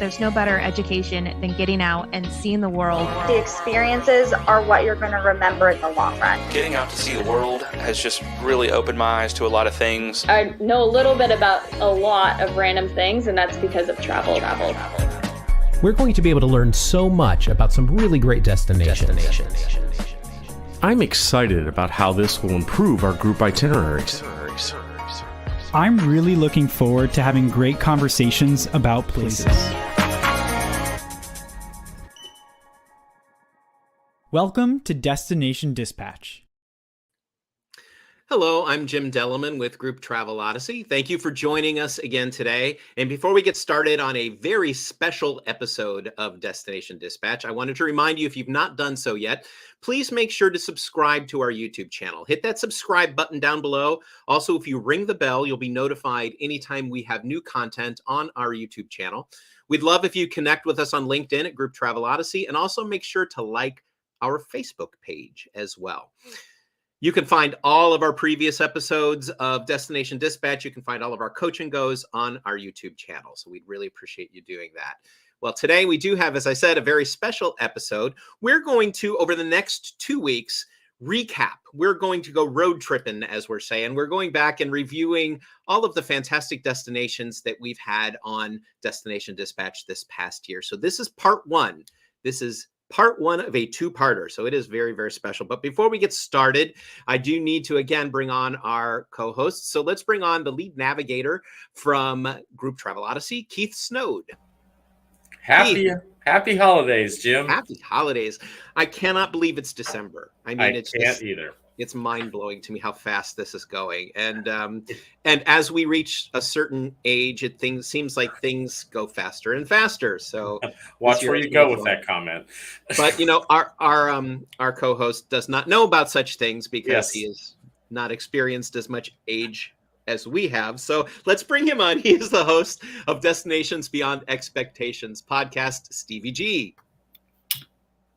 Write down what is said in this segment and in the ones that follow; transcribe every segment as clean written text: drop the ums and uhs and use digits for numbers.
there's no better education than getting out and seeing the world. The experiences are what you're going to remember in the long run. Getting out to see the world has just really opened my eyes to a lot of things. I know a little bit about a lot of random things, and that's because of travel. We're going to be able to learn so much about some really great destinations. I'm excited about how this will improve our group itineraries. I'm really looking forward to having great conversations about places. Welcome to Destination Dispatch. Hello, I'm Jim Deliman with Group Travel Odyssey. Thank you for joining us again today. And before we get started on a very special episode of Destination Dispatch, I wanted to remind you, if you've not done so yet, please make sure to subscribe to our YouTube channel. Hit that subscribe button down below. Also, if you ring the bell, you'll be notified anytime we have new content on our YouTube channel. We'd love if you connect with us on LinkedIn at Group Travel Odyssey, and also make sure to like our Facebook page as well. You can find all of our previous episodes of Destination Dispatch. You can find all of our Coach and Goes on our YouTube channel. So we'd really appreciate you doing that. Well, today we do have, as I said, a very special episode. We're going to, over the next 2 weeks, recap. We're going to go road tripping, as we're saying. We're going back and reviewing all of the fantastic destinations that we've had on Destination Dispatch this past year. So this is part one. This is part one of a two-parter, so it is very, very special. But before we get started, I do need to, again, bring on our co-hosts. So let's bring on the lead navigator from Group Travel Odyssey, Keith Snode. Happy holidays, Jim. Happy holidays. I cannot believe it's December. I mean, I can't either. It's mind-blowing to me how fast this is going. And as we reach a certain age, seems like things go faster and faster. So watch where you go with that comment. But you know, our co-host does not know about such things because he is not experienced as much age as we have. So let's bring him on. He is the host of Destinations Beyond Expectations podcast, Stevie G.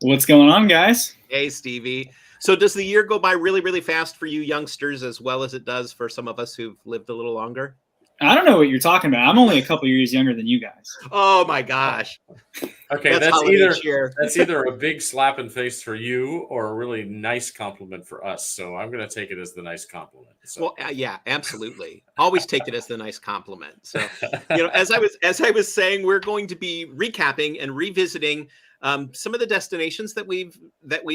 What's going on, guys? Hey, Stevie. So does the year go by really, really fast for you youngsters as well as it does for some of us who've lived a little longer? I don't know what you're talking about. I'm only a couple years younger than you guys. Oh my gosh. Okay, that's either a big slap in face for you or a really nice compliment for us. So I'm going to take it as the nice compliment. So. Well, yeah, absolutely. Always take it as the nice compliment. So, you know, as I was saying, we're going to be recapping and revisiting some of the destinations that we've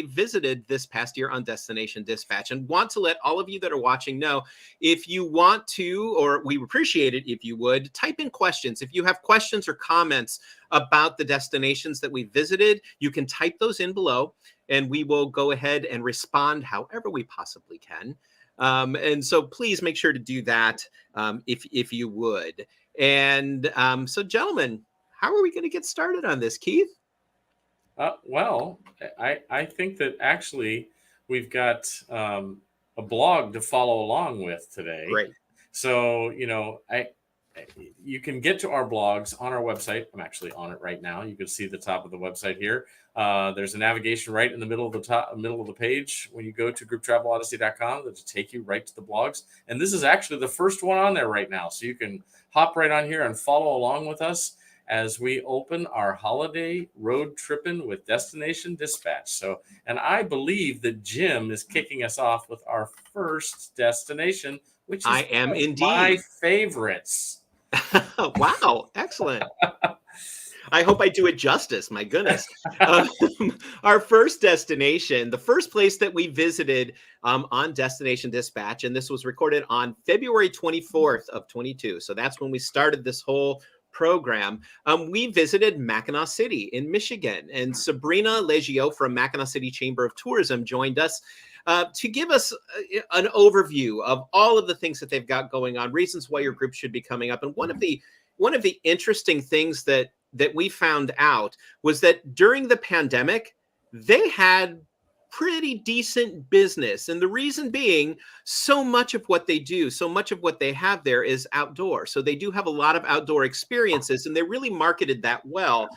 visited this past year on Destination Dispatch, and want to let all of you that are watching know, if you want to, or we appreciate it if you would, type in questions. If you have questions or comments about the destinations that we visited, you can type those in below, and we will go ahead and respond however we possibly can. And so please make sure to do that if you would. And so, gentlemen, how are we going to get started on this, Keith? Well, I think that actually we've got a blog to follow along with today. Great. So, you know, you can get to our blogs on our website. I'm actually on it right now. You can see the top of the website here. There's a navigation right in the middle of the page when you go to grouptravelodyssey.com that'll take you right to the blogs. And this is actually the first one on there right now. So you can hop right on here and follow along with us as we open our holiday road tripping with Destination Dispatch. So, and I believe that Jim is kicking us off with our first destination, which is my favorites. Wow, excellent. I hope I do it justice. My goodness. Our first destination, the first place that we visited on Destination Dispatch, and this was recorded on February 24th of 22. So that's when we started this whole program. We visited Mackinaw City in Michigan, and Sabrina Leggio from Mackinaw City Chamber of Tourism joined us to give us an overview of all of the things that they've got going on, reasons why your group should be coming up. And one of the interesting things that we found out was that during the pandemic, they had pretty decent business. And the reason being, so much of what they do, so much of what they have there is outdoor. So they do have a lot of outdoor experiences, and they really marketed that well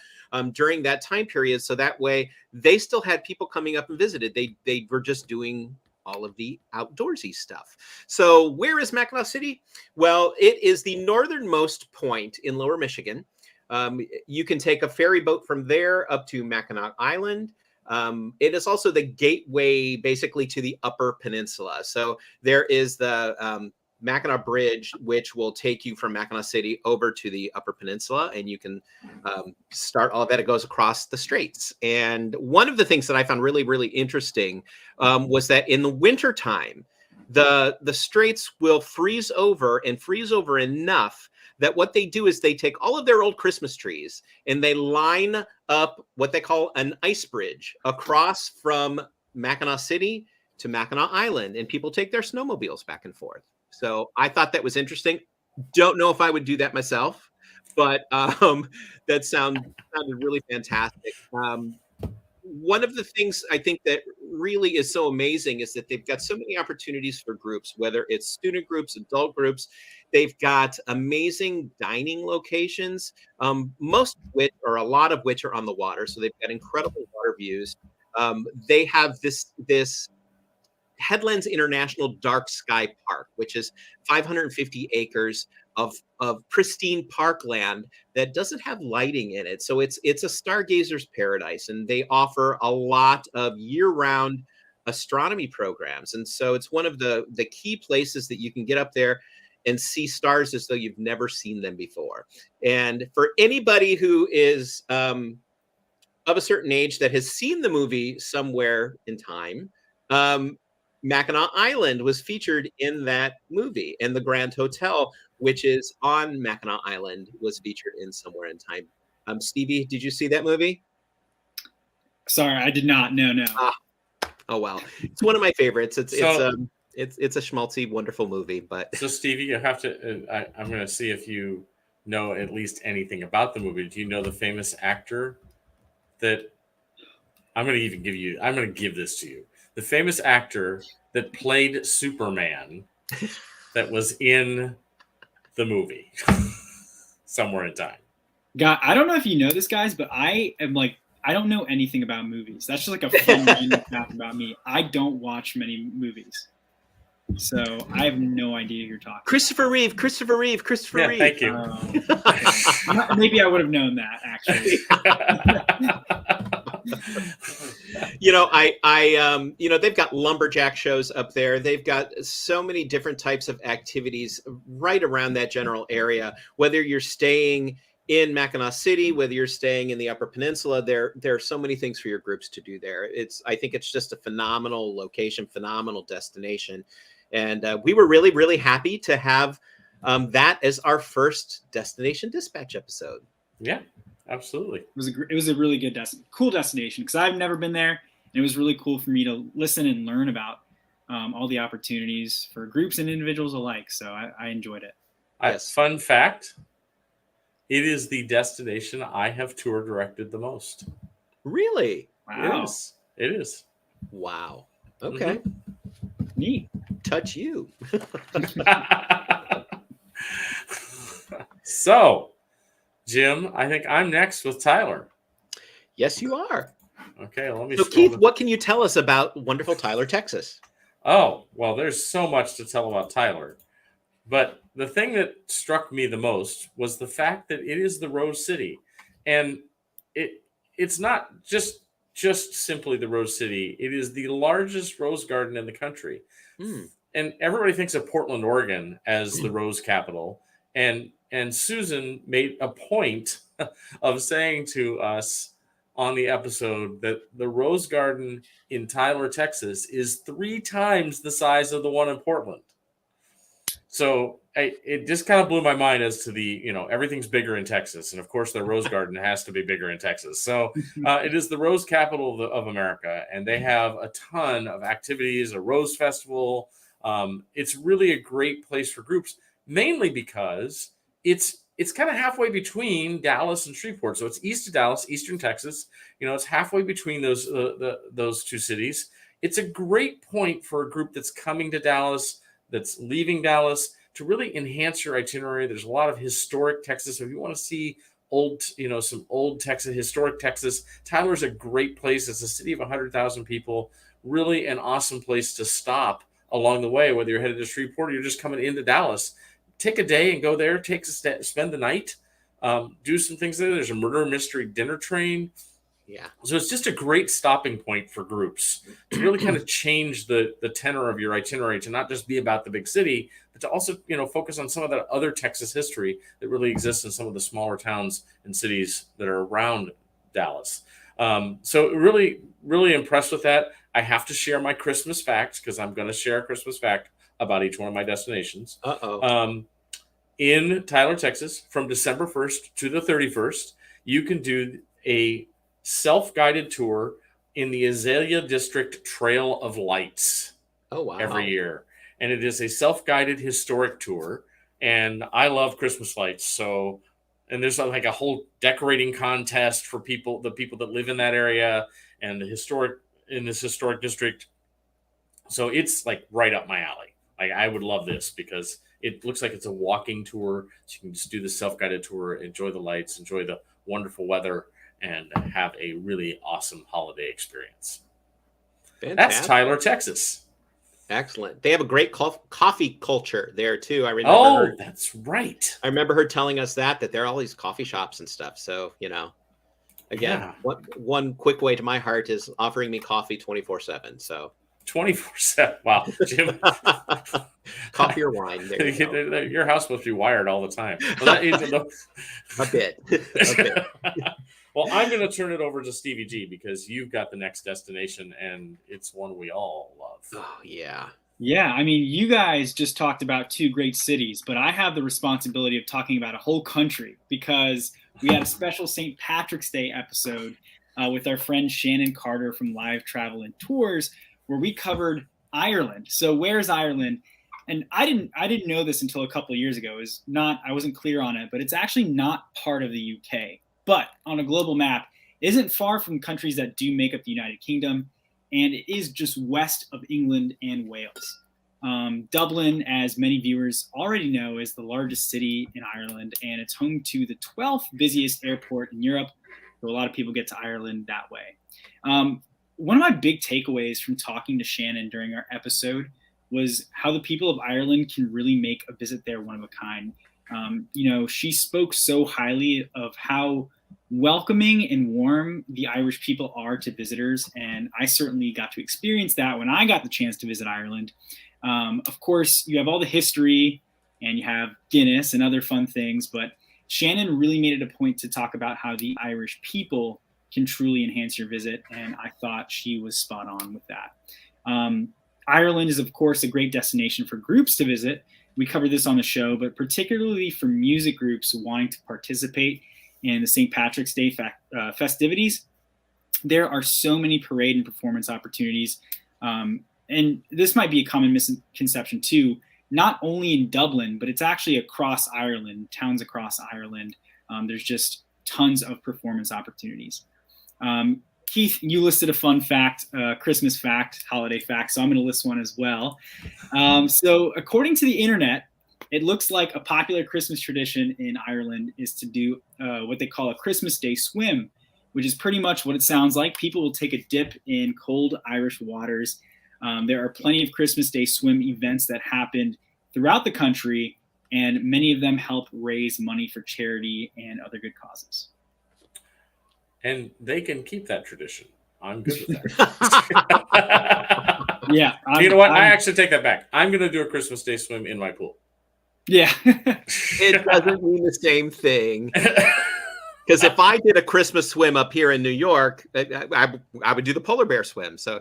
during that time period. So that way they still had people coming up and visited. They were just doing all of the outdoorsy stuff. So where is Mackinaw City? Well, it is the northernmost point in Lower Michigan. You can take a ferry boat from there up to Mackinac Island. It is also the gateway basically to the Upper Peninsula. So there is the Mackinac Bridge, which will take you from Mackinaw City over to the Upper Peninsula, and you can start all of that. It goes across the straits. And one of the things that I found really, really interesting was that in the wintertime, the straits will freeze over enough that what they do is they take all of their old Christmas trees and they line up what they call an ice bridge across from Mackinaw City to Mackinac Island, and people take their snowmobiles back and forth. So I thought that was interesting. Don't know if I would do that myself, but that sounded really fantastic. One of the things I think that really is so amazing is that they've got so many opportunities for groups, whether it's student groups, adult groups. They've got amazing dining locations, most of which, or a lot of which, are on the water. So they've got incredible water views. They have this Headlands International Dark Sky Park, which is 550 acres of pristine parkland that doesn't have lighting in it. So it's a stargazer's paradise, and they offer a lot of year-round astronomy programs. And so it's one of the key places that you can get up there and see stars as though you've never seen them before. And for anybody who is of a certain age that has seen the movie Somewhere in Time, Mackinac Island was featured in that movie, and the Grand Hotel, which is on Mackinac Island, was featured in Somewhere in Time. Stevie, did you see that movie? Sorry, I did not. No. Oh well, it's one of my favorites. It's a schmaltzy, wonderful movie. But so Stevie, you have to. I'm going to see if you know at least anything about the movie. Do you know the famous actor that? I'm going to give this to you. The famous actor that played Superman that was in the movie Somewhere in Time. God, I don't know if you know this, guys, but I don't know anything about movies. That's just like a fun random fact about me. I don't watch many movies. So I have no idea who you're talking Christopher Reeve. Yeah, thank you. Okay. Maybe I would have known that, actually. They've got lumberjack shows up there. They've got so many different types of activities right around that general area. Whether you're staying in Mackinaw City, whether you're staying in the Upper Peninsula, there are so many things for your groups to do there. I think it's just a phenomenal location, phenomenal destination. And we were really, really happy to have that as our first Destination Dispatch episode. Yeah, absolutely. It was a really good cool destination, because I've never been there, and it was really cool for me to listen and learn about all the opportunities for groups and individuals alike. So I enjoyed it. Yes. Fun fact: it is the destination I have tour directed the most. Really? Wow. It is. Wow. Okay. Mm-hmm. Neat. Touch you. So, Jim, I think I'm next with Tyler. Yes, you are. Okay, let me. So, Keith, what can you tell us about wonderful Tyler, Texas? Oh, well, there's so much to tell about Tyler. But the thing that struck me the most was the fact that it is the Rose City. And it's not just simply the Rose City. It is the largest rose garden in the country. And everybody thinks of Portland, Oregon as the rose capital. And Susan made a point of saying to us on the episode that the rose garden in Tyler, Texas is 3 times the size of the one in Portland. So it just kind of blew my mind as to everything's bigger in Texas. And of course, the rose garden has to be bigger in Texas. So it is the rose capital of America. And they have a ton of activities, a rose festival. It's really a great place for groups, mainly because it's kind of halfway between Dallas and Shreveport. So it's east of Dallas, eastern Texas. It's halfway between those 2 cities. It's a great point for a group that's coming to Dallas, that's leaving Dallas, to really enhance your itinerary. There's a lot of historic Texas. So if you want to see some old Texas, historic Texas, Tyler's a great place. It's a city of 100,000 people, really an awesome place to stop along the way, whether you're headed to Shreveport or you're just coming into Dallas. Take a day and go there, spend the night. do some things there. There's a murder mystery dinner train. Yeah. So it's just a great stopping point for groups to really kind of change the tenor of your itinerary, to not just be about the big city, but to also, focus on some of that other Texas history that really exists in some of the smaller towns and cities that are around Dallas. So really, really impressed with that. I have to share my Christmas facts, because I'm going to share a Christmas fact about each one of my destinations. In Tyler, Texas, from December 1st to the 31st, you can do a self-guided tour in the Azalea District Trail of Lights. Oh, wow. Every year. And it is a self-guided historic tour. And I love Christmas lights. So, and there's like a whole decorating contest for the people that live in that area and in this historic district. So it's like right up my alley. Like, I would love this because it looks like it's a walking tour. So you can just do the self-guided tour, enjoy the lights, enjoy the wonderful weather, and have a really awesome holiday experience. Fantastic. That's Tyler, Texas. Excellent. They have a great coffee culture there too. I remember. Oh, that's right. I remember her telling us that there are all these coffee shops and stuff. So, again, one quick way to my heart is offering me coffee 24/7. So 24/7. Wow, Jim. Coffee or wine. There you go. Your house must be wired all the time. A bit. Well, I'm going to turn it over to Stevie G, because you've got the next destination, and it's one we all love. Oh, yeah. Yeah, I mean, you guys just talked about two great cities, but I have the responsibility of talking about a whole country, because we had a special St. Patrick's Day episode with our friend Shannon Carter from Live Travel and Tours, where we covered Ireland. So where's Ireland? And I didn't know this until a couple of years ago. I wasn't clear on it, but it's actually not part of the UK. But on a global map, isn't far from countries that do make up the United Kingdom, and it is just west of England and Wales. Dublin, as many viewers already know, is the largest city in Ireland, and it's home to the 12th busiest airport in Europe. So a lot of people get to Ireland that way. One of my big takeaways from talking to Shannon during our episode was how the people of Ireland can really make a visit there one of a kind. She spoke so highly of how welcoming and warm the Irish people are to visitors, and I certainly got to experience that when I got the chance to visit Ireland. Of course, you have all the history, and you have Guinness and other fun things, but Shannon really made it a point to talk about how the Irish people can truly enhance your visit, and I thought she was spot on with that. Ireland is, of course, a great destination for groups to visit. We covered this on the show, but particularly for music groups wanting to participate in the St. Patrick's Day festivities. There are so many parade and performance opportunities. And this might be a common misconception too, not only in Dublin, but it's actually across Ireland, towns across Ireland. There's just tons of performance opportunities. Keith, you listed a fun fact, Christmas fact, holiday fact, so I'm going to list one as well. So according to the internet, it looks like a popular Christmas tradition in Ireland is to do what they call a Christmas Day swim, which is pretty much what it sounds like. People will take a dip in cold Irish waters. There are plenty of Christmas Day swim events that happened throughout the country, and many of them help raise money for charity and other good causes. And they can keep that tradition. I'm good with that. Yeah. You know what? I actually take that back. I'm going to do a Christmas Day swim in my pool. Yeah. It doesn't mean the same thing. Because if I did a Christmas swim up here in New York, I would do the polar bear swim. So,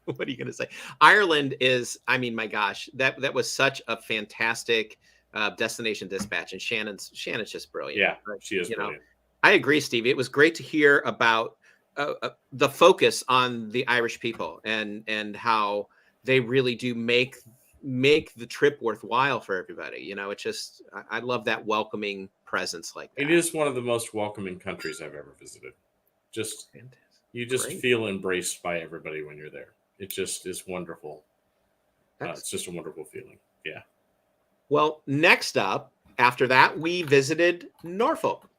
what are you going to say? Ireland is, I mean, my gosh, that was such a fantastic destination dispatch. And Shannon's just brilliant. Yeah, she is brilliant. I agree, Stevie. It was great to hear about the focus on the Irish people and how they really do make the trip worthwhile for everybody. It's just, I love that welcoming presence like that. It is one of the most welcoming countries I've ever visited. You just feel embraced by everybody when you're there. It just is wonderful. It's just a wonderful feeling. Yeah. Well, next up, after that, we visited Norfolk.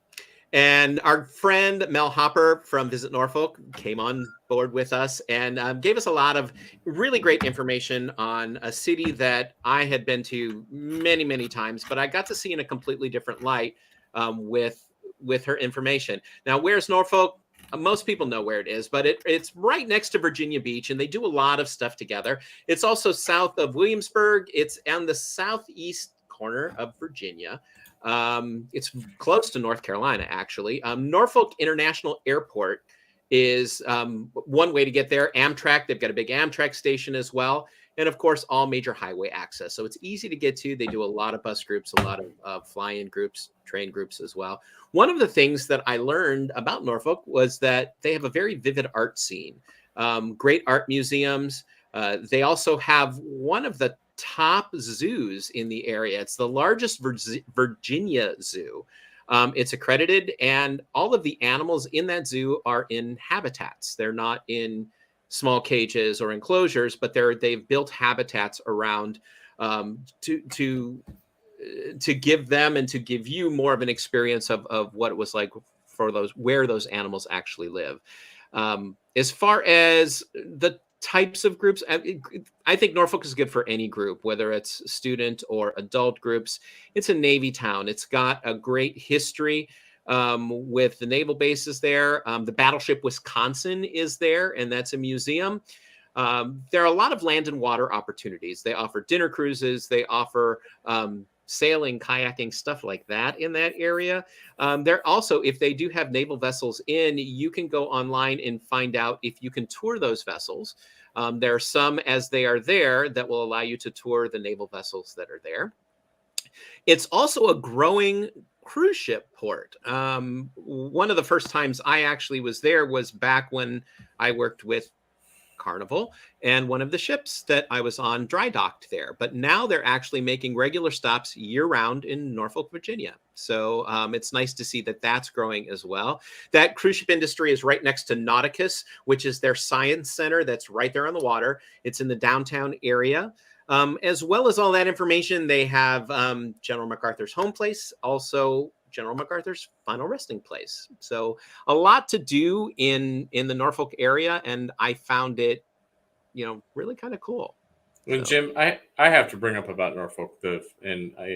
And our friend Mel Hopper from Visit Norfolk came on board with us and gave us a lot of really great information on a city that I had been to many, many times, but I got to see in a completely different light with her information. Now, where's Norfolk? Most people know where it is, but it's right next to Virginia Beach, and they do a lot of stuff together. It's also south of Williamsburg. It's on the southeast corner of Virginia. It's close to North Carolina, actually. Norfolk International Airport is one way to get there. Amtrak, they've got a big Amtrak station as well. And of course, all major highway access. So it's easy to get to. They do a lot of bus groups, a lot of fly-in groups, train groups as well. One of the things that I learned about Norfolk was that they have a very vivid art scene, great art museums. They also have one of the top zoos in the area. It's the largest Virginia zoo. It's accredited, and all of the animals in that zoo are in habitats. They're not in small cages or enclosures, but they've built habitats around to give them and to give you more of an experience of what it was like for where those animals actually live. As far as the types of groups, I think Norfolk is good for any group, whether it's student or adult groups. It's a Navy town. It's got a great history with the naval bases there. The battleship Wisconsin is there, and that's a museum. There are a lot of land and water opportunities. They offer dinner cruises. They offer sailing, kayaking, stuff like that in that area. There also, if they do have naval vessels in, you can go online and find out if you can tour those vessels. There are some as they are there that will allow you to tour the naval vessels that are there. It's also a growing cruise ship port. One of the first times I actually was there was back when I worked with Carnival, and one of the ships that I was on dry docked there. But now they're actually making regular stops year round in Norfolk, Virginia. So it's nice to see that that's growing as well. That cruise ship industry is right next to Nauticus, which is their science center that's right there on the water. It's in the downtown area. As well as all that information, they have General MacArthur's home place, also General MacArthur's final resting place. So a lot to do in the Norfolk area, and I found it, really kind of cool. And Jim, I have to bring up about Norfolk,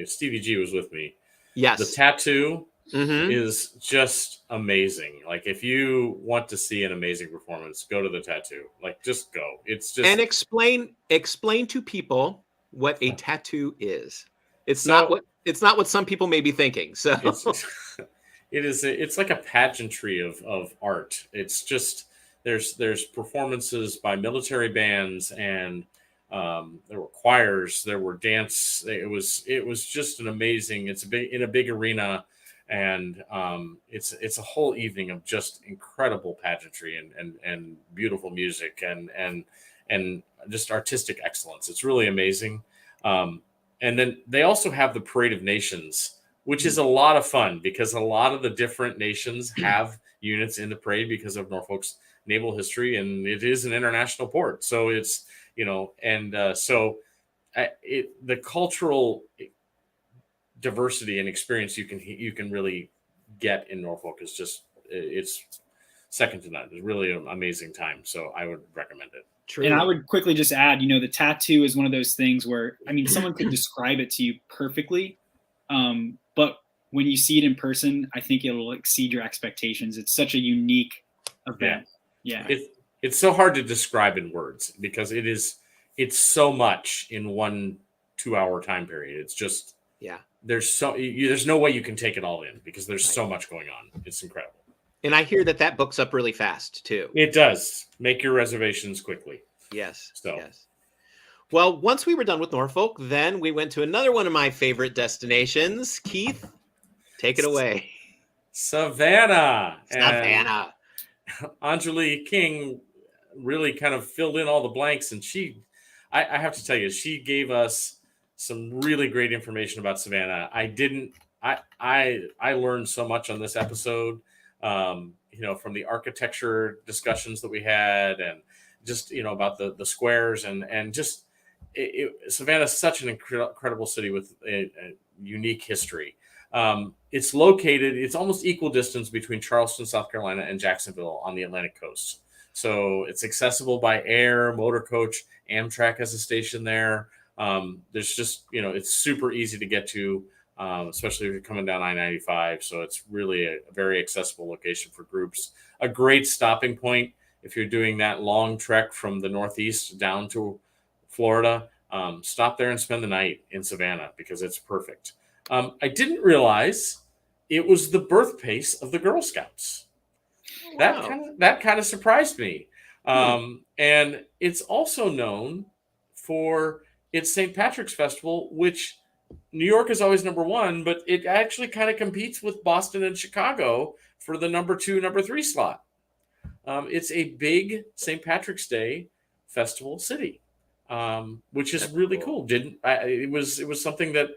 Stevie G was with me. Yes. The tattoo is just amazing. Like, if you want to see an amazing performance, go to the tattoo. Like, just go. It's just... And explain to people what a tattoo is. It's not what some people may be thinking. So it's like a pageantry of art. It's just there's performances by military bands, and there were choirs, there were dance. It was just an amazing. It's in a big arena, and it's a whole evening of just incredible pageantry and beautiful music and just artistic excellence. It's really amazing. And then they also have the Parade of Nations, which is a lot of fun because a lot of the different nations have units in the parade because of Norfolk's naval history, and it is an international port. So it's, the cultural diversity and experience you can really get in Norfolk is just, it's second to none. It's really an amazing time. So I would recommend it. True. And I would quickly just add, the tattoo is one of those things where, someone could describe it to you perfectly. But when you see it in person, I think it'll exceed your expectations. It's such a unique event. Yeah. It's so hard to describe in words because it's so much in 1 2-hour time period. It's just, there's no way you can take it all in because there's so much going on. It's incredible. And I hear that books up really fast too. It does. Make your reservations quickly. Yes. Yes. Well, once we were done with Norfolk, then we went to another one of my favorite destinations. Keith, take it away. Savannah. Savannah. Anjali King really kind of filled in all the blanks, and I have to tell you, she gave us some really great information about Savannah. I learned so much on this episode. From the architecture discussions that we had, and just about the squares and just Savannah's such an incredible city with a unique history. It's almost equal distance between Charleston, South Carolina, and Jacksonville on the Atlantic coast. So it's accessible by air, motor coach. Amtrak has a station there. There's just, it's super easy to get to, especially if you're coming down I-95. So it's really a very accessible location for groups. A great stopping point if you're doing that long trek from the Northeast down to Florida. Stop there and spend the night in Savannah because it's perfect. I didn't realize it was the birthplace of the Girl Scouts. Wow. That kind of surprised me. And it's also known for its St. Patrick's Festival, which New York is always number one, but it actually kind of competes with Boston and Chicago for the number 2, number 3 slot. It's a big St. Patrick's Day festival city, which is really cool. It was something that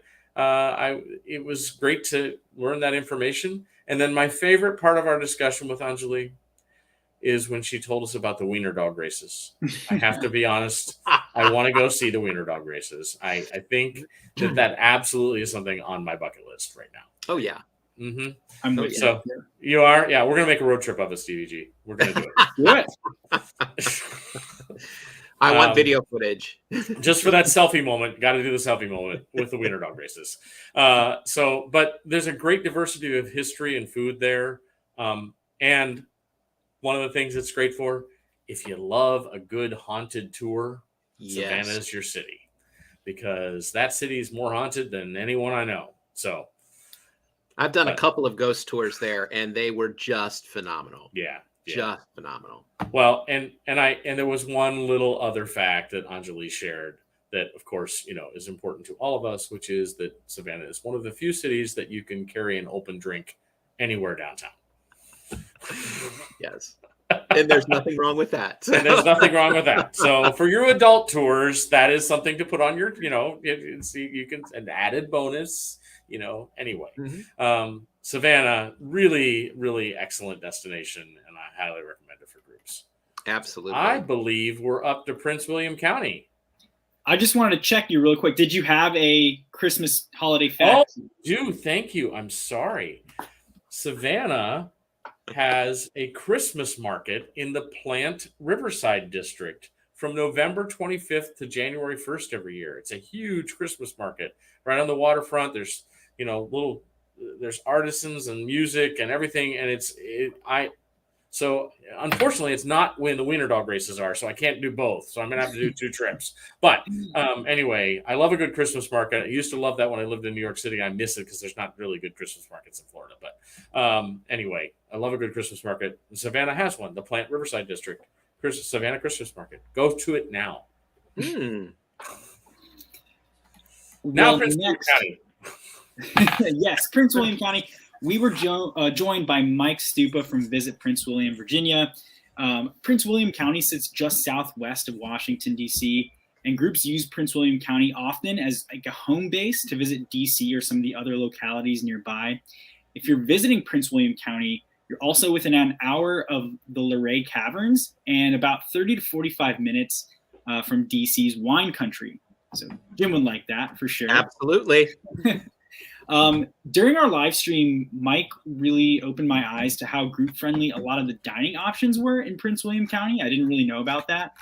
it was great to learn that information. And then my favorite part of our discussion with Anjali is when she told us about the wiener dog races. I have to be honest. I want to go see the wiener dog races. I think that absolutely is something on my bucket list right now. Oh, yeah. Mm-hmm. I'm with So you are? Yeah, we're going to make a road trip of it, Stevie G. We're going to do it. Do it. I want video footage. Just for that selfie moment. Got to do the selfie moment with the wiener dog races. But there's a great diversity of history and food there. And one of the things it's great for, if you love a good haunted tour, Savannah is your city. Because that city is more haunted than anyone I know. So I've done a couple of ghost tours there, and they were just phenomenal. Yeah. Just phenomenal. Well, and there was one little other fact that Anjali shared that, of course, is important to all of us, which is that Savannah is one of the few cities that you can carry an open drink anywhere downtown. Yes. And there's nothing wrong with that. And there's nothing wrong with that. So for your adult tours, that is something to put on your, you can an added bonus, anyway. Mm-hmm. Savannah, really, really excellent destination, and I highly recommend it for groups. Absolutely. I believe we're up to Prince William County. I just wanted to check you real quick. Did you have a Christmas holiday fact? Oh, thank you. I'm sorry. Savannah has a Christmas market in the Plant Riverside District from November 25th to January 1st every year. It's a huge Christmas market right on the waterfront. There's, there's artisans and music and everything. And so unfortunately it's not when the wiener dog races are, so I can't do both. So I'm going to have to do 2 trips. But anyway, I love a good Christmas market. I used to love that when I lived in New York City. I miss it because there's not really good Christmas markets in Florida. But anyway, I love a good Christmas market. Savannah has one, the Plant Riverside District, Savannah Christmas Market. Go to it now. Now Prince William County. Yes, Prince William County. We were joined by Mike Stupa from Visit Prince William, Virginia. Prince William County sits just southwest of Washington, D.C., and groups use Prince William County often as like a home base to visit D.C. or some of the other localities nearby. If you're visiting Prince William County, you're also within an hour of the Luray Caverns and about 30 to 45 minutes from D.C.'s wine country. So Jim would like that for sure. Absolutely. During our live stream, Mike really opened my eyes to how group friendly a lot of the dining options were in Prince William County. I didn't really know about that,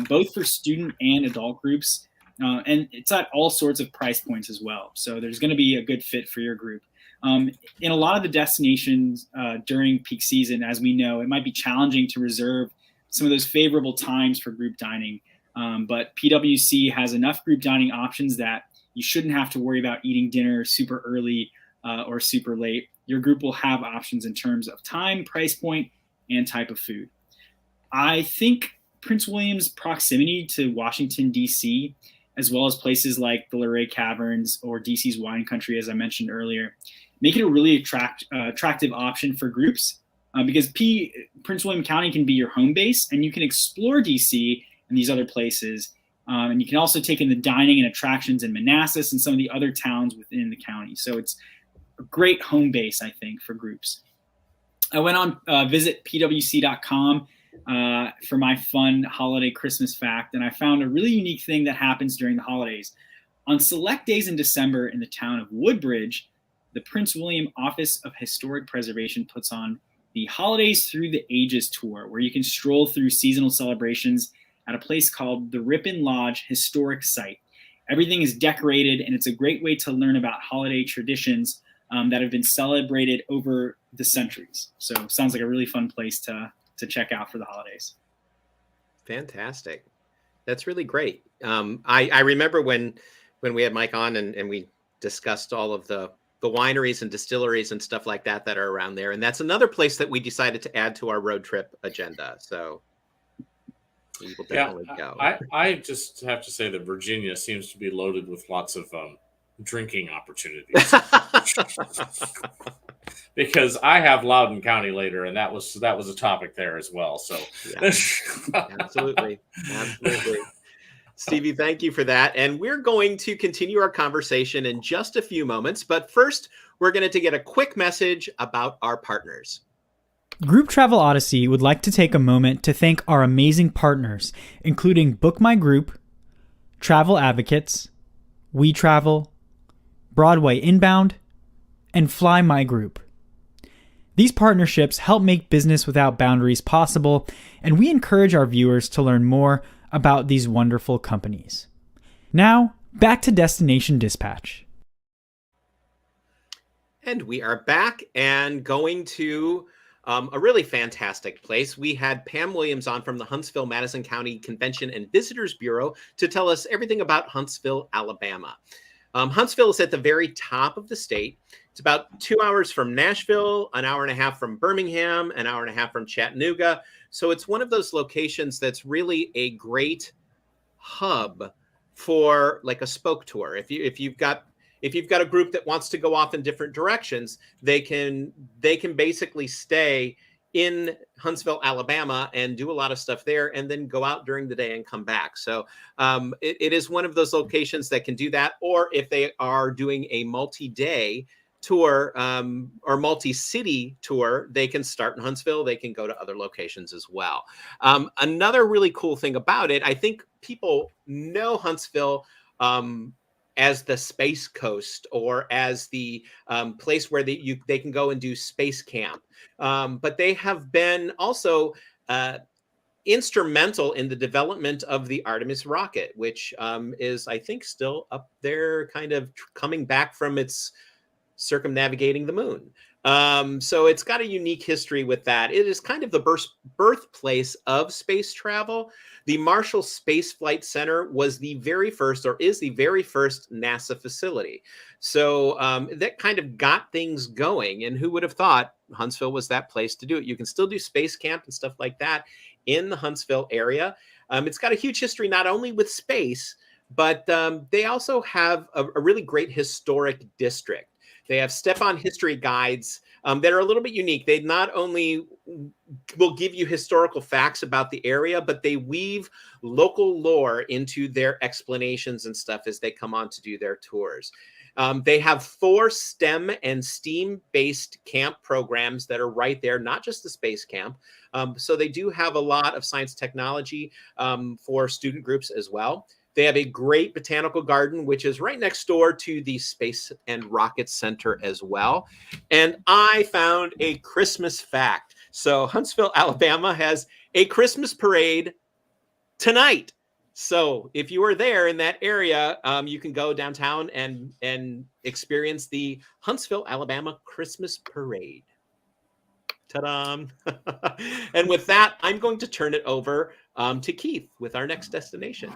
both for student and adult groups. And it's at all sorts of price points as well. So there's going to be a good fit for your group. In a lot of the destinations during peak season, as we know, it might be challenging to reserve some of those favorable times for group dining. But PWC has enough group dining options that you shouldn't have to worry about eating dinner super early or super late. Your group will have options in terms of time, price point, and type of food. I think Prince William's proximity to Washington, D.C., as well as places like the Luray Caverns or D.C.'s wine country, as I mentioned earlier, make it a really attractive option for groups because Prince William County can be your home base, and you can explore D.C. and these other places. And you can also take in the dining and attractions in Manassas and some of the other towns within the county. So it's a great home base, I think, for groups. I went on visitpwc.com for my fun holiday Christmas fact, and I found a really unique thing that happens during the holidays. On select days in December in the town of Woodbridge, the Prince William Office of Historic Preservation puts on the Holidays Through the Ages tour, where you can stroll through seasonal celebrations at a place called the Ripon Lodge Historic Site. Everything is decorated, and it's a great way to learn about holiday traditions that have been celebrated over the centuries. So sounds like a really fun place to check out for the holidays. Fantastic. That's really great. I remember when we had Mike on and we discussed all of the wineries and distilleries and stuff like that are around there. And that's another place that we decided to add to our road trip agenda. So we will definitely go. I just have to say that Virginia seems to be loaded with lots of drinking opportunities. Because I have Loudoun County later, and that was a topic there as well. So yeah, absolutely. Stevie, thank you for that. And we're going to continue our conversation in just a few moments. But first, we're going to get a quick message about our partners. Group Travel Odyssey would like to take a moment to thank our amazing partners, including Book My Group, Travel Advocates, We Travel, Broadway Inbound, and Fly My Group. These partnerships help make business without boundaries possible, and we encourage our viewers to learn more about these wonderful companies. Now, back to Destination Dispatch. And we are back and going to a really fantastic place. We had Pam Williams on from the Huntsville Madison County Convention and Visitors Bureau to tell us everything about Huntsville, Alabama. Huntsville is at the very top of the state. It's about 2 hours from Nashville, an hour and a half from Birmingham, an hour and a half from Chattanooga. So it's one of those locations that's really a great hub for like a spoke tour. If you've got a group that wants to go off in different directions, they can basically stay in Huntsville, Alabama, and do a lot of stuff there, and then go out during the day and come back. So it is one of those locations that can do that. Or if they are doing a multi-day tour or multi-city tour, they can start in Huntsville. They can go to other locations as well. Another really cool thing about it, I think people know Huntsville as the Space Coast, or as the place where they can go and do space camp. But they have been also instrumental in the development of the Artemis rocket, which is, I think, still up there, kind of coming back from its circumnavigating the moon. So it's got a unique history with that. It is kind of the birthplace of space travel. The Marshall Space Flight Center was the very first, or is the very first, NASA facility. So that kind of got things going. And who would have thought Huntsville was that place to do it? You can still do space camp and stuff like that in the Huntsville area. It's got a huge history, not only with space, but they also have a really great historic district. They have step-on history guides that are a little bit unique. They not only will give you historical facts about the area, but they weave local lore into their explanations and stuff as they come on to do their tours. They have 4 STEM and STEAM-based camp programs that are right there, not just the space camp. So they do have a lot of science technology for student groups as well. They have a great botanical garden, which is right next door to the Space and Rocket Center as well. And I found a Christmas fact. So Huntsville, Alabama has a Christmas parade tonight. So if you are there in that area, you can go downtown and experience the Huntsville, Alabama Christmas parade. Ta-da! And with that, I'm going to turn it over to Keith with our next destination.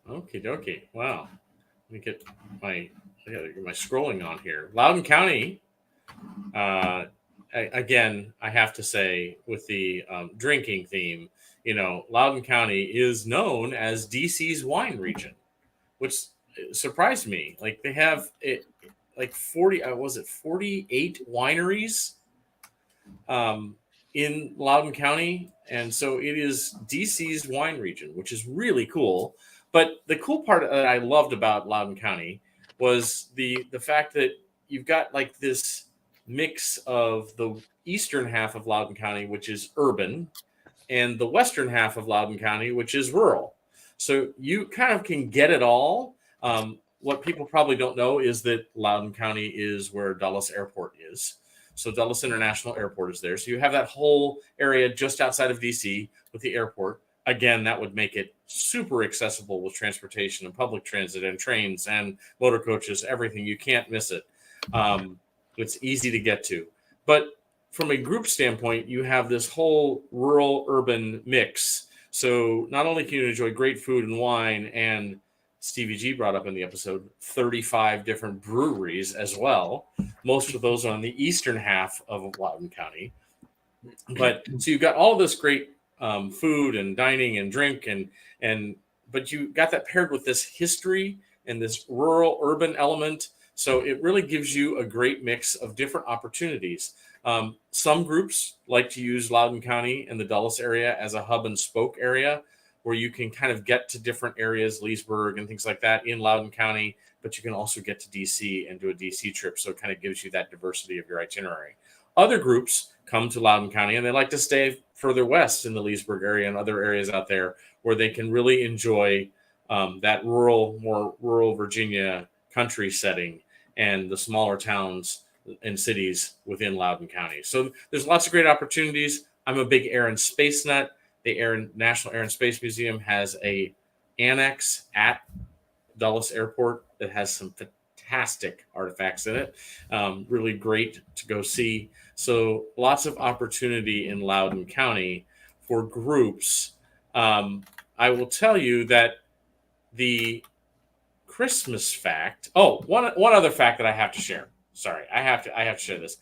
Okie dokie. Wow. Let me get my scrolling on here. Loudoun County. Again, I have to say, with the drinking theme, Loudoun County is known as DC's wine region, which surprised me. Like, they have 48 wineries in Loudoun County, and so it is DC's wine region, which is really cool. But the cool part that I loved about Loudoun County was the fact that you've got like this mix of the eastern half of Loudoun County, which is urban, and the western half of Loudoun County, which is rural. So you kind of can get it all. What people probably don't know is that Loudoun County is where Dulles Airport is. So Dulles International Airport is there. So you have that whole area just outside of DC with the airport. Again, that would make it super accessible with transportation and public transit and trains and motor coaches, everything. You can't miss it. It's easy to get to. But from a group standpoint, you have this whole rural-urban mix. So not only can you enjoy great food and wine, and Stevie G brought up in the episode 35 different breweries as well. Most of those are on the eastern half of Loudoun County. But so you've got all this great food and dining and drink, but you got that paired with this history and this rural-urban element. So it really gives you a great mix of different opportunities. Some groups like to use Loudoun County and the Dulles area as a hub and spoke area where you can kind of get to different areas, Leesburg and things like that in Loudoun County, but you can also get to DC and do a DC trip. So it kind of gives you that diversity of your itinerary. Other groups come to Loudoun County and they like to stay further west in the Leesburg area and other areas out there where they can really enjoy that more rural Virginia country setting and the smaller towns and cities within Loudoun County. So there's lots of great opportunities. I'm a big air and space nut. The National Air and Space Museum has a annex at Dulles Airport that has some fantastic artifacts in it. Really great to go see. So lots of opportunity in Loudoun County for groups. I will tell you that the Christmas fact. Oh, one other fact that I have to share. Sorry, I have to share this.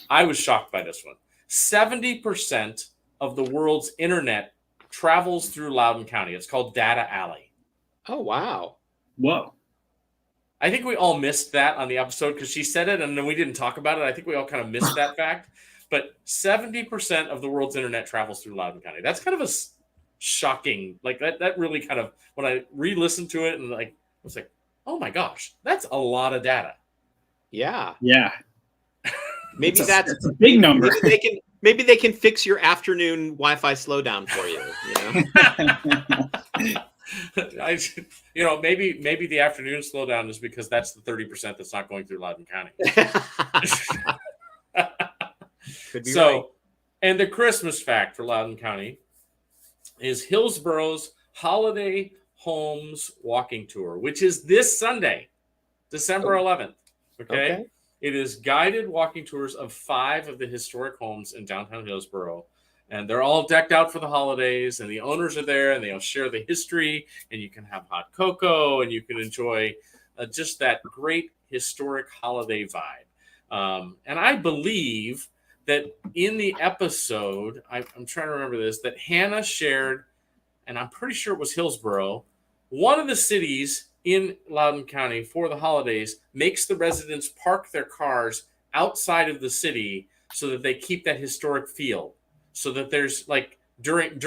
I was shocked by this one. 70% of the world's internet travels through Loudoun County. It's called Data Alley. Oh, wow. Whoa. I think we all missed that on the episode because she said it and then we didn't talk about it. I think we all kind of missed that fact. But 70% of the world's internet travels through Loudoun County. That's kind of a shocking, like that really kind of, when I re-listened to it and like, I was like, oh my gosh, that's a lot of data. Yeah. Yeah. Maybe that's a big number. Maybe they can fix your afternoon Wi-Fi slowdown for you. Maybe the afternoon slowdown is because that's the 30% that's not going through Loudoun County. Could be right. And the Christmas fact for Loudoun County is Hillsborough's Holiday Homes Walking Tour, which is this Sunday, December 11th. Okay. It is guided walking tours of 5 of the historic homes in downtown Hillsborough. And they're all decked out for the holidays, and the owners are there, and they'll share the history, and you can have hot cocoa, and you can enjoy just that great historic holiday vibe. And I believe that in the episode, I'm trying to remember this, that Hannah shared, and I'm pretty sure it was Hillsborough, one of the cities in Loudoun County for the holidays makes the residents park their cars outside of the city so that they keep that historic feel. So that there's like during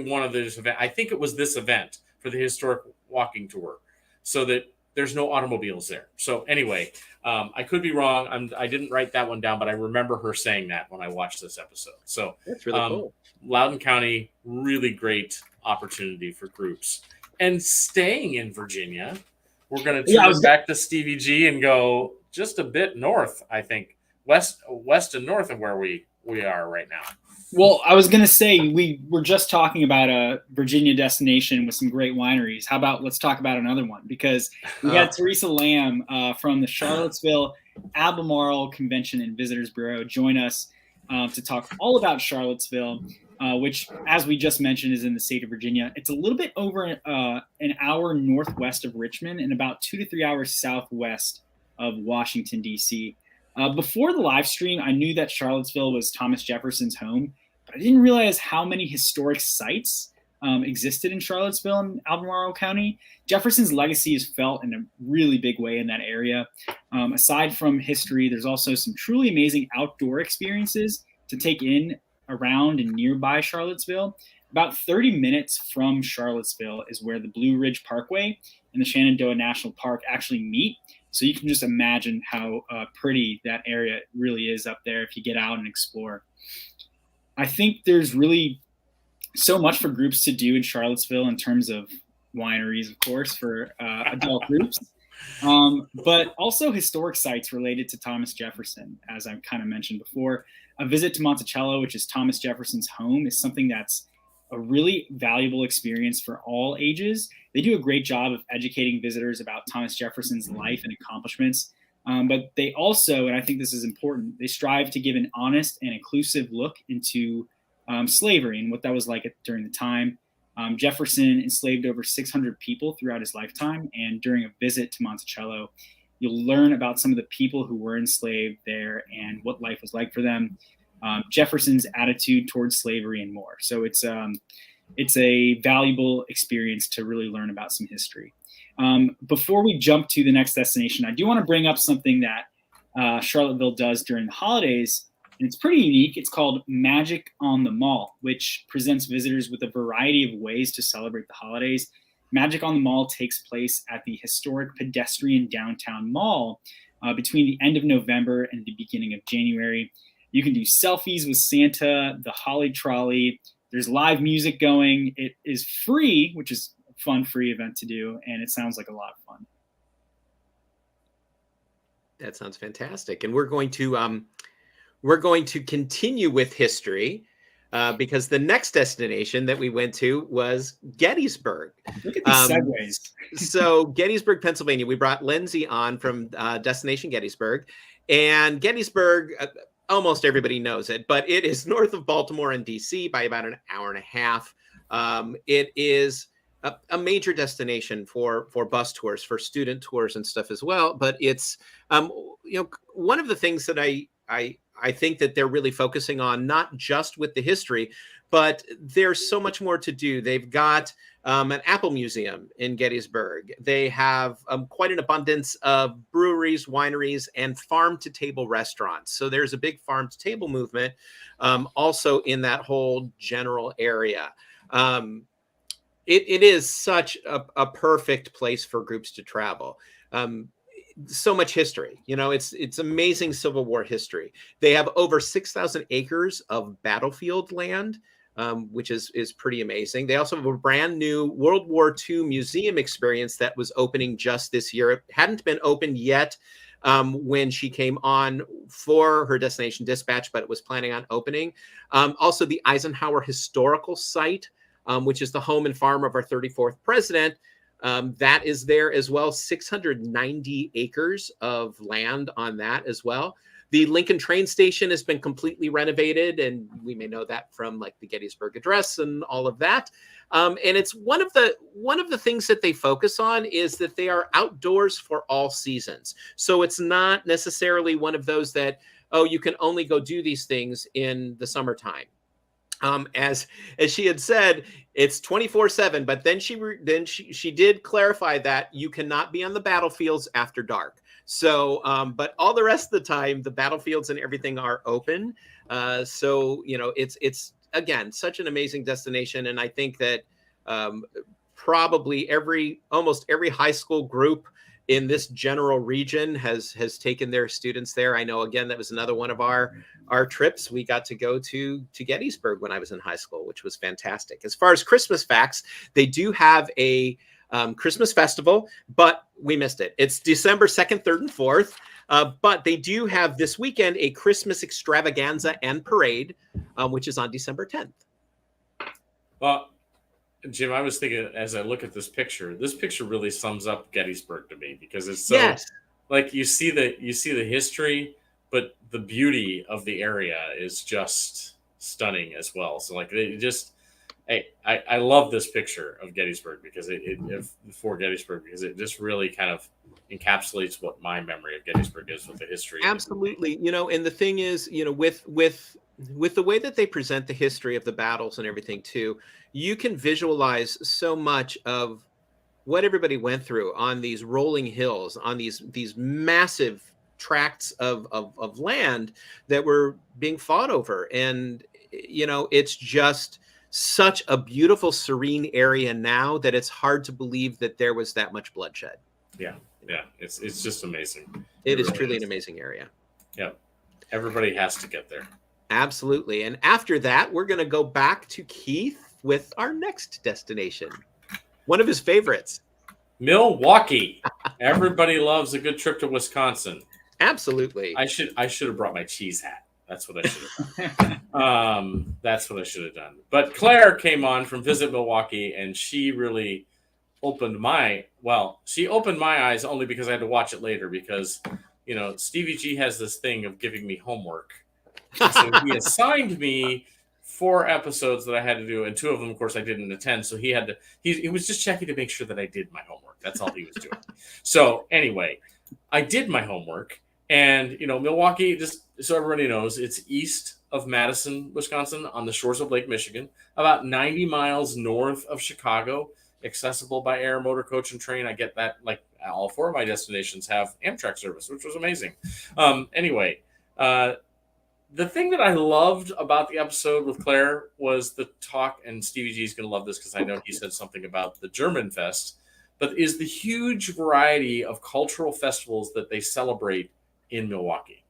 one of those events, I think it was this event for the historic walking tour, so that there's no automobiles there. So anyway, I could be wrong. I didn't write that one down, but I remember her saying that when I watched this episode. So that's really cool. Loudoun County, really great opportunity for groups. And staying in Virginia, we're going to turn back to Stevie G and go just a bit north, I think, west and north of where we are right now. Well, I was going to say, we were just talking about a Virginia destination with some great wineries. How about let's talk about another one? Because we had Teresa Lamb from the Charlottesville Albemarle Convention and Visitors Bureau join us to talk all about Charlottesville, which, as we just mentioned, is in the state of Virginia. It's a little bit over an hour northwest of Richmond and about 2 to 3 hours southwest of Washington, D.C. Before the live stream, I knew that Charlottesville was Thomas Jefferson's home, but I didn't realize how many historic sites existed in Charlottesville and Albemarle County. Jefferson's legacy is felt in a really big way in that area. Aside from history, there's also some truly amazing outdoor experiences to take in around and nearby Charlottesville. About 30 minutes from Charlottesville is where the Blue Ridge Parkway and the Shenandoah National Park actually meet. So you can just imagine how pretty that area really is up there if you get out and explore. I think there's really so much for groups to do in Charlottesville in terms of wineries, of course, for adult groups. But also historic sites related to Thomas Jefferson, as I've kind of mentioned before. A visit to Monticello, which is Thomas Jefferson's home, is something that's a really valuable experience for all ages. They do a great job of educating visitors about Thomas Jefferson's life and accomplishments. But they also, and I think this is important, they strive to give an honest and inclusive look into slavery and what that was like during the time. Jefferson enslaved over 600 people throughout his lifetime, and during a visit to Monticello, you'll learn about some of the people who were enslaved there and what life was like for them, Jefferson's attitude towards slavery, and more. So it's a valuable experience to really learn about some history. Before we jump to the next destination, I do want to bring up something that Charlottesville does during the holidays. And it's pretty unique. It's called Magic on the Mall, which presents visitors with a variety of ways to celebrate the holidays. Magic on the Mall takes place at the historic pedestrian downtown mall between the end of November and the beginning of January. You can do selfies with Santa, the Holly Trolley. There's live music going. It is free, which is a fun free event to do, and it sounds like a lot of fun. That sounds fantastic. And we're going to continue with history because the next destination that we went to was Gettysburg. Look at these segues. So Gettysburg, Pennsylvania. We brought Lindsay on from Destination Gettysburg. And Gettysburg, almost everybody knows it, but it is north of Baltimore and D.C. by about an hour and a half. It is a major destination for bus tours, for student tours and stuff as well. But it's, one of the things that I think that they're really focusing on, not just with the history, but there's so much more to do. They've got an Apple Museum in Gettysburg. They have quite an abundance of breweries, wineries, and farm-to-table restaurants. So there's a big farm-to-table movement also in that whole general area. It is such a perfect place for groups to travel. So much history, it's amazing Civil War history. They have over 6,000 acres of battlefield land, which is pretty amazing. They also have a brand new World War II museum experience that was opening just this year. It hadn't been opened yet when she came on for her Destination Dispatch, but it was planning on opening. Also, the Eisenhower Historical Site, which is the home and farm of our 34th president. That is there as well. 690 acres of land on that as well. The Lincoln train station has been completely renovated, and we may know that from like the Gettysburg Address and all of that. And it's one of the things that they focus on is that they are outdoors for all seasons. So it's not necessarily one of those that, oh, you can only go do these things in the summertime. As she had said, it's 24/7, but then she did clarify that you cannot be on the battlefields after dark. So, but all the rest of the time, the battlefields and everything are open. So, it's again, such an amazing destination. And I think that probably almost every high school group in this general region has taken their students there. I know, again, that was another one of our trips. We got to go to Gettysburg when I was in high school, which was fantastic. As far as Christmas facts, they do have a Christmas festival, but we missed it. It's December 2nd, 3rd, and 4th. But they do have this weekend a Christmas extravaganza and parade, which is on December 10th. Well, Jim, I was thinking as I look at this picture really sums up Gettysburg to me because it's so like you see the history, but the beauty of the area is just stunning as well. So like I love this picture of Gettysburg because for Gettysburg because it just really kind of encapsulates what my memory of Gettysburg is with the history. Absolutely. And the thing is, with the way that they present the history of the battles and everything too, you can visualize so much of what everybody went through on these rolling hills, on these massive tracts of land that were being fought over. And, it's just such a beautiful, serene area now that it's hard to believe that there was that much bloodshed. Yeah. It's just amazing. It is truly an amazing area. Yeah. Everybody has to get there. Absolutely. And after that, we're going to go back to Keith with our next destination. One of his favorites. Milwaukee. Everybody loves a good trip to Wisconsin. Absolutely. I should have brought my cheese hat. That's what I should have done. That's what I should have done. But Claire came on from Visit Milwaukee, and she really opened my eyes only because I had to watch it later because, Stevie G has this thing of giving me homework. So he assigned me 4 episodes that I had to do, and 2 of them, of course, I didn't attend. So he was just checking to make sure that I did my homework. That's all he was doing. So anyway, I did my homework, and Milwaukee, just so everybody knows, it's east of Madison, Wisconsin, on the shores of Lake Michigan, about 90 miles north of Chicago, accessible by air, motor coach, and train. I get that. Like all 4 of my destinations have Amtrak service, which was amazing. Anyway. The thing that I loved about the episode with Claire was the talk, and Stevie G is going to love this because I know he said something about the German Fest, but is the huge variety of cultural festivals that they celebrate in Milwaukee.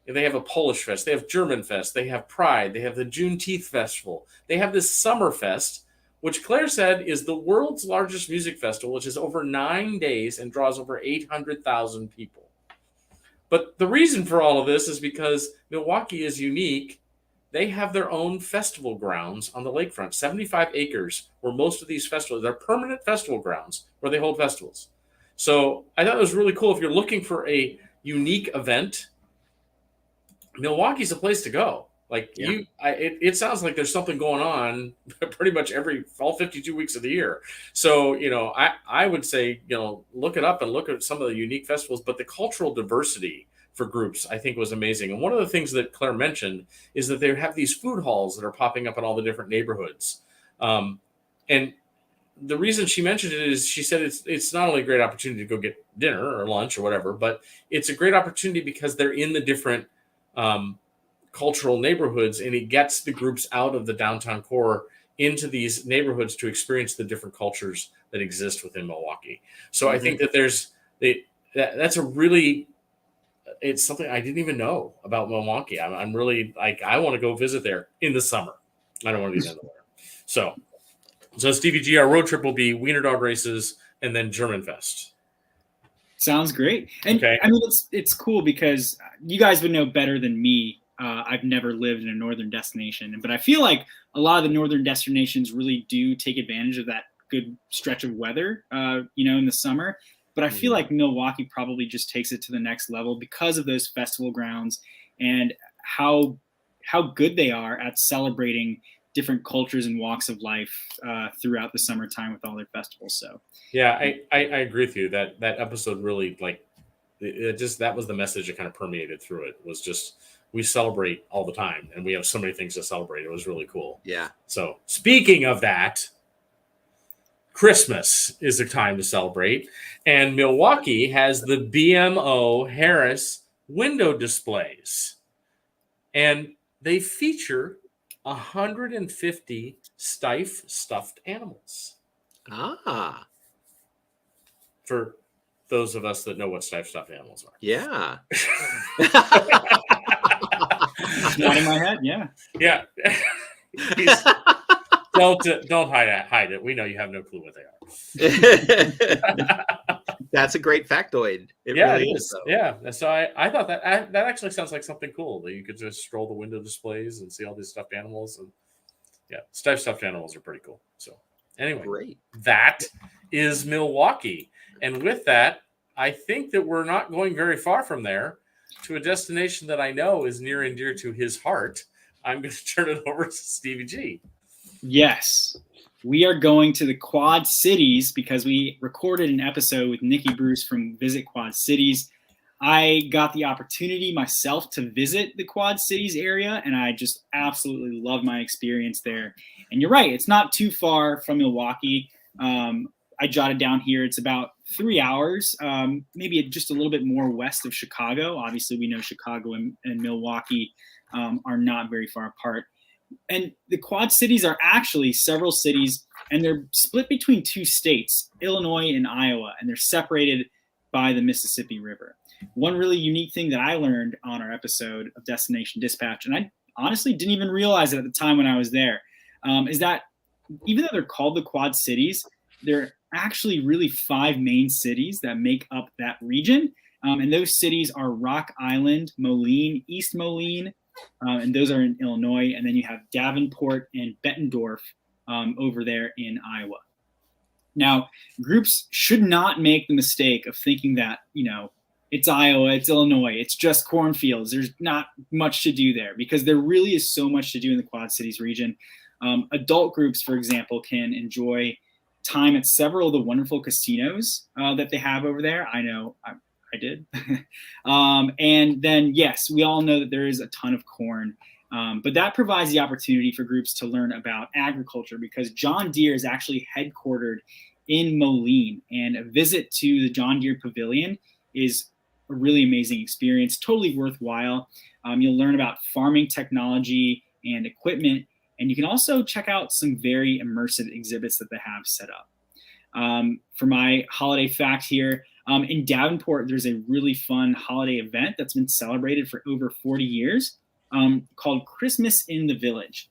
They have a Polish Fest, they have German Fest, they have Pride, they have the Juneteenth Festival, they have this Summer Fest, which Claire said is the world's largest music festival, which is over 9 days and draws over 800,000 people. But the reason for all of this is because Milwaukee is unique. They have their own festival grounds on the lakefront, 75 acres, where most of these festivals, they're permanent festival grounds where they hold festivals. So I thought it was really cool. If you're looking for a unique event, Milwaukee's a place to go. Like it sounds like there's something going on pretty much all 52 weeks of the year. So, I would say, look it up and look at some of the unique festivals, but the cultural diversity for groups, I think, was amazing. And one of the things that Claire mentioned is that they have these food halls that are popping up in all the different neighborhoods. And the reason she mentioned it is she said it's not only a great opportunity to go get dinner or lunch or whatever, but it's a great opportunity because they're in the different cultural neighborhoods, and it gets the groups out of the downtown core into these neighborhoods to experience the different cultures that exist within Milwaukee. So I think that that's a really, it's something I didn't even know about Milwaukee. I'm really I want to go visit there in the summer. I don't want to be there in the winter. So Stevie G, our road trip will be Wiener Dog races and then German Fest. Sounds great. And okay. I mean, it's cool because you guys would know better than me. I've never lived in a northern destination, but I feel like a lot of the northern destinations really do take advantage of that good stretch of weather, in the summer. But I feel like Milwaukee probably just takes it to the next level because of those festival grounds and how good they are at celebrating different cultures and walks of life throughout the summertime with all their festivals. So yeah, I agree with you. That episode really that was the message that kind of permeated through it. Was just we celebrate all the time, and we have so many things to celebrate. It was really cool. Yeah. So speaking of that, Christmas is the time to celebrate, and Milwaukee has the BMO Harris window displays, and they feature 150 stuffed animals. Ah. For those of us that know what stuffed animals are. Yeah. Not in my head. Yeah. Yeah. Don't hide it. We know you have no clue what they are. That's a great factoid. It really is. Yeah. So I thought that actually sounds like something cool that you could just stroll the window displays and see all these stuffed animals. And yeah, stuffed animals are pretty cool. So anyway, great. That is Milwaukee. And with that, I think that we're not going very far from there to a destination that I know is near and dear to his heart. I'm going to turn it over to Stevie G. Yes, we are going to the Quad Cities because we recorded an episode with Nikki Bruce from Visit Quad Cities. I got the opportunity myself to visit the Quad Cities area, and I just absolutely love my experience there. And you're right, it's not too far from Milwaukee. I jotted down here, it's about 3 hours, maybe just a little bit more west of Chicago. Obviously, we know Chicago and Milwaukee are not very far apart. And the Quad Cities are actually several cities, and they're split between 2 states, Illinois and Iowa, and they're separated by the Mississippi River. One really unique thing that I learned on our episode of Destination Dispatch, and I honestly didn't even realize it at the time when I was there, is that even though they're called the Quad Cities, they're actually really 5 main cities that make up that region. And those cities are Rock Island, Moline, East Moline, and those are in Illinois. And then you have Davenport and Bettendorf over there in Iowa. Now, groups should not make the mistake of thinking that, it's Iowa, it's Illinois, it's just cornfields. There's not much to do there, because there really is so much to do in the Quad Cities region. Adult groups, for example, can enjoy time at several of the wonderful casinos that they have over there. I know I did. And then, yes, we all know that there is a ton of corn. But that provides the opportunity for groups to learn about agriculture, because John Deere is actually headquartered in Moline, and a visit to the John Deere Pavilion is a really amazing experience, totally worthwhile. You'll learn about farming technology and equipment, and you can also check out some very immersive exhibits that they have set up. For my holiday fact here, in Davenport, there's a really fun holiday event that's been celebrated for over 40 years called Christmas in the Village.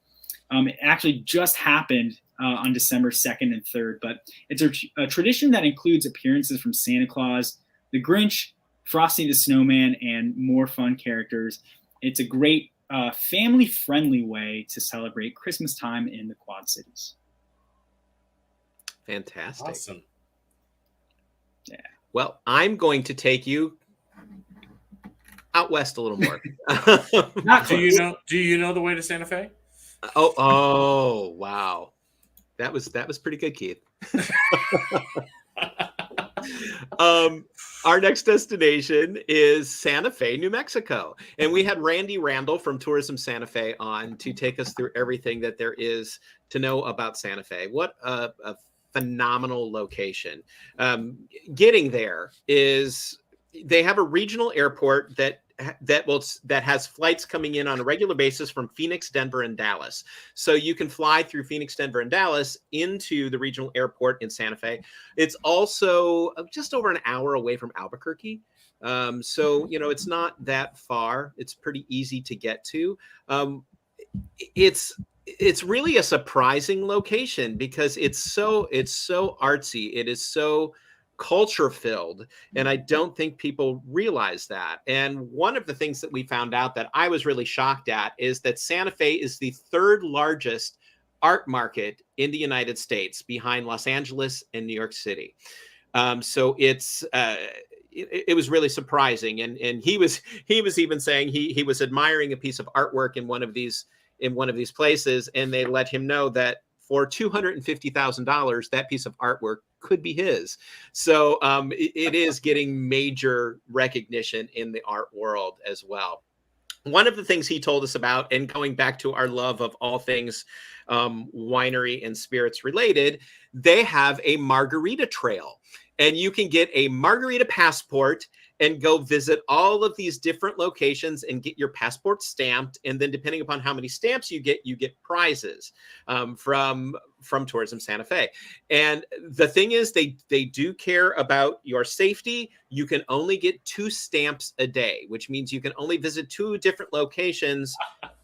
It actually just happened on December 2nd and 3rd, but it's a tradition that includes appearances from Santa Claus, the Grinch, Frosty the Snowman, and more fun characters. It's a great family-friendly way to celebrate Christmas time in the Quad Cities. Fantastic. Awesome. Yeah. Well, I'm going to take you out west a little more. Do you know the way to Santa Fe? Oh, wow. That was pretty good, Keith. Our next destination is Santa Fe, New Mexico. And we had Randy Randall from Tourism Santa Fe on to take us through everything that there is to know about Santa Fe. What a phenomenal location. Getting there is, they have a regional airport that has flights coming in on a regular basis from Phoenix, Denver, and Dallas. So you can fly through Phoenix, Denver, and Dallas into the regional airport in Santa Fe. It's also just over an hour away from Albuquerque. So, it's not that far. It's pretty easy to get to. It's really a surprising location because it's so artsy. It is so culture filled, and I don't think people realize that. And one of the things that we found out that I was really shocked at is that Santa Fe is the 3rd largest art market in the United States, behind Los Angeles and New York City. So it was really surprising, and he was even saying he was admiring a piece of artwork in one of these places, and they let him know that for $250,000, that piece of artwork could be his. So it is getting major recognition in the art world as well. One of the things he told us about, and going back to our love of all things winery and spirits related, they have a margarita trail, and you can get a margarita passport and go visit all of these different locations and get your passport stamped. And then depending upon how many stamps you get prizes from Tourism Santa Fe. And the thing is, they do care about your safety. You can only get 2 stamps a day, which means you can only visit 2 different locations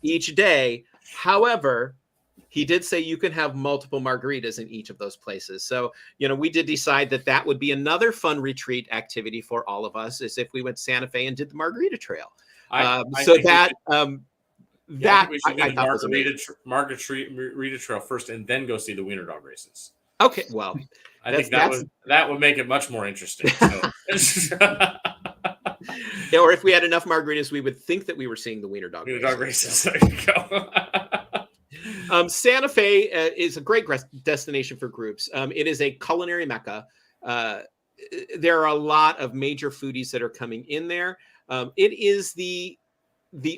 each day. However, he did say you can have multiple margaritas in each of those places. So, we did decide that would be another fun retreat activity for all of us, is if we went to Santa Fe and did the margarita trail. I think we should do the margarita trail first and then go see the wiener dog races. Okay, well, I think that would make it much more interesting. So. Yeah, or if we had enough margaritas, we would think that we were seeing the wiener dog races. So. There you go. Santa Fe is a great destination for groups. It is a culinary mecca. There are a lot of major foodies that are coming in there. It is the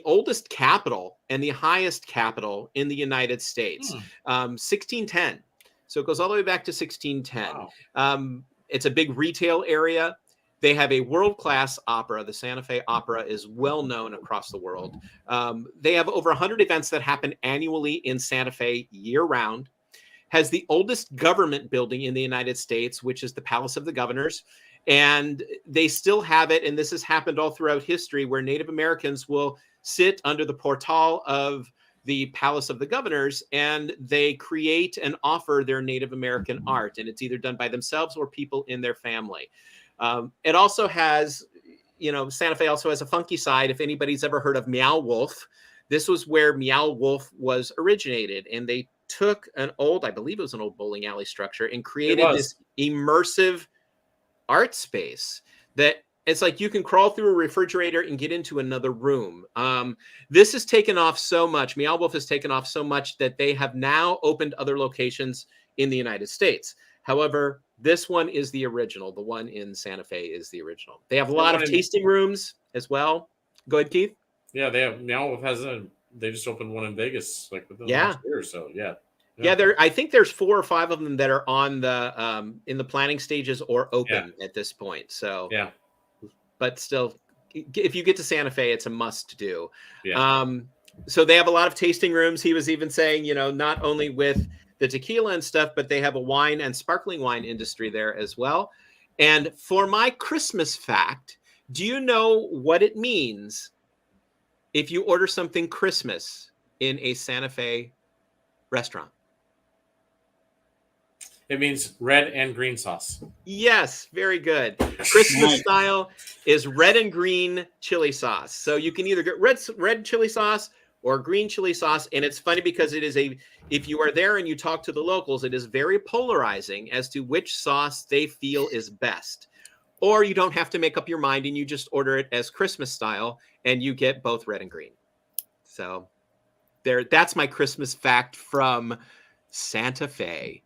oldest capital and the highest capital in the United States. 1610. So it goes all the way back to 1610. Wow. It's a big retail area. They have a world-class opera. The Santa Fe Opera is well known across the world. They have over 100 events that happen annually in Santa Fe year-round. Has the oldest government building in the United States, which is the Palace of the Governors. And they still have it, and this has happened all throughout history, where Native Americans will sit under the portal of the Palace of the Governors, and they create and offer their Native American art, and it's either done by themselves or people in their family. It also has, Santa Fe also has a funky side. If anybody's ever heard of Meow Wolf, this was where Meow Wolf was originated, and they took I believe it was an old bowling alley structure, and created this immersive art space that it's like you can crawl through a refrigerator and get into another room. This has taken off so much. Meow Wolf has taken off so much that they have now opened other locations in the United States. However, this one is the original. The one in Santa Fe is the original. They have a lot of tasting rooms as well. Go ahead, Keith. Yeah, Meow Wolf they just opened one in Vegas within the last year or so. Yeah. I think there's 4 or 5 of them that are on the in the planning stages or open at this point. So but still, if you get to Santa Fe, it's a must do. So they have a lot of tasting rooms. He was even saying, not only with the tequila and stuff, but they have a wine and sparkling wine industry there as well. And for my Christmas fact, do you know what it means if you order something Christmas in a Santa Fe restaurant? It means red and green sauce. Yes, very good. Christmas style is red and green chili sauce. So you can either get red chili sauce or green chili sauce. And it's funny because if you are there and you talk to the locals, it is very polarizing as to which sauce they feel is best. Or you don't have to make up your mind and you just order it as Christmas style and you get both red and green. So that's my Christmas fact from Santa Fe.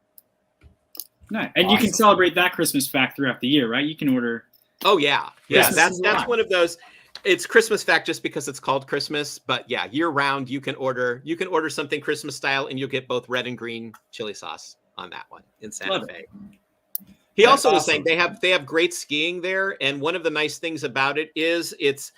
Nice. And you can celebrate that Christmas fact throughout the year, right? You can order. Oh yeah. That's one of those. It's Christmas fact just because it's called Christmas, but yeah, year round you can order something Christmas style and you'll get both red and green chili sauce on that one in Santa Fe. He also was saying they have great skiing there, and one of the nice things about it is it's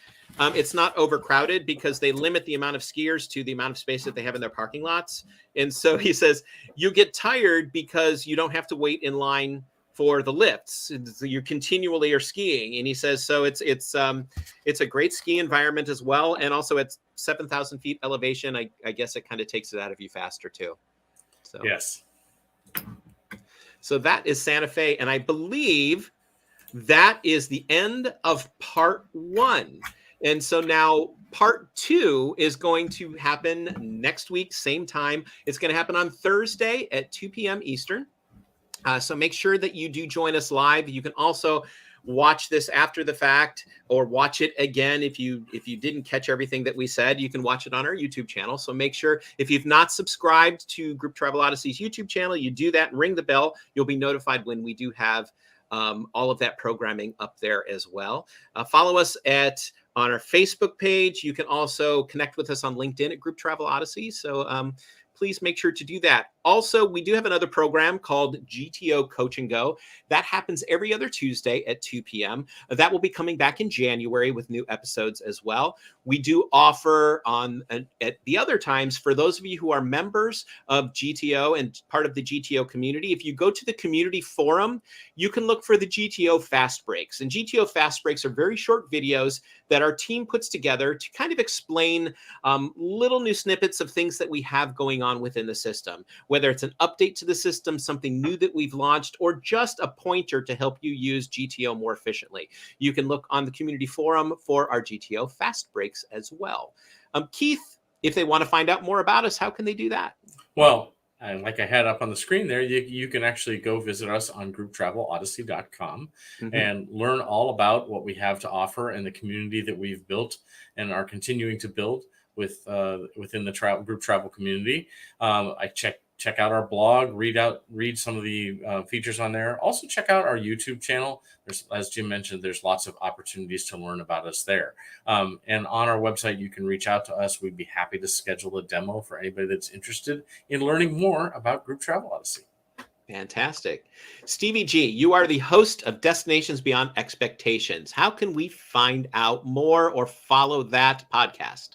not overcrowded because they limit the amount of skiers to the amount of space that they have in their parking lots. And so he says you get tired because you don't have to wait in line for the lifts. You continually are skiing, and he says so. It's a great ski environment as well, and also at 7,000 feet elevation, I guess it kind of takes it out of you faster too. So yes. So that is Santa Fe, and I believe that is the end of part 1. And so now part 2 is going to happen next week, same time. It's going to happen on Thursday at 2 p.m. Eastern. So make sure that you do join us live. You can also watch this after the fact or watch it again. If you didn't catch everything that we said, you can watch it on our YouTube channel. So make sure if you've not subscribed to Group Travel Odyssey's YouTube channel, you do that and ring the bell. You'll be notified when we do have all of that programming up there as well. Follow us on our Facebook page. You can also connect with us on LinkedIn at Group Travel Odyssey. So please make sure to do that. Also, we do have another program called GTO Coach and Go. That happens every other Tuesday at 2 p.m. That will be coming back in January with new episodes as well. We do offer at the other times, for those of you who are members of GTO and part of the GTO community, if you go to the community forum, you can look for the GTO Fast Breaks. And GTO Fast Breaks are very short videos that our team puts together to kind of explain little new snippets of things that we have going on within the system, whether it's an update to the system, something new that we've launched, or just a pointer to help you use GTO more efficiently. You can look on the community forum for our GTO Fast Breaks as well. Keith, if they want to find out more about us, how can they do that? Well, like I had up on the screen there, you can actually go visit us on grouptravelodyssey.com and learn all about what we have to offer and the community that we've built and are continuing to build within the group travel community. I check out our blog, read some of the features on there. Also check out our YouTube channel. As Jim mentioned, there's lots of opportunities to learn about us there. And on our website, you can reach out to us. We'd be happy to schedule a demo for anybody that's interested in learning more about Group Travel Odyssey. Fantastic. Stevie G, you are the host of Destinations Beyond Expectations. How can we find out more or follow that podcast?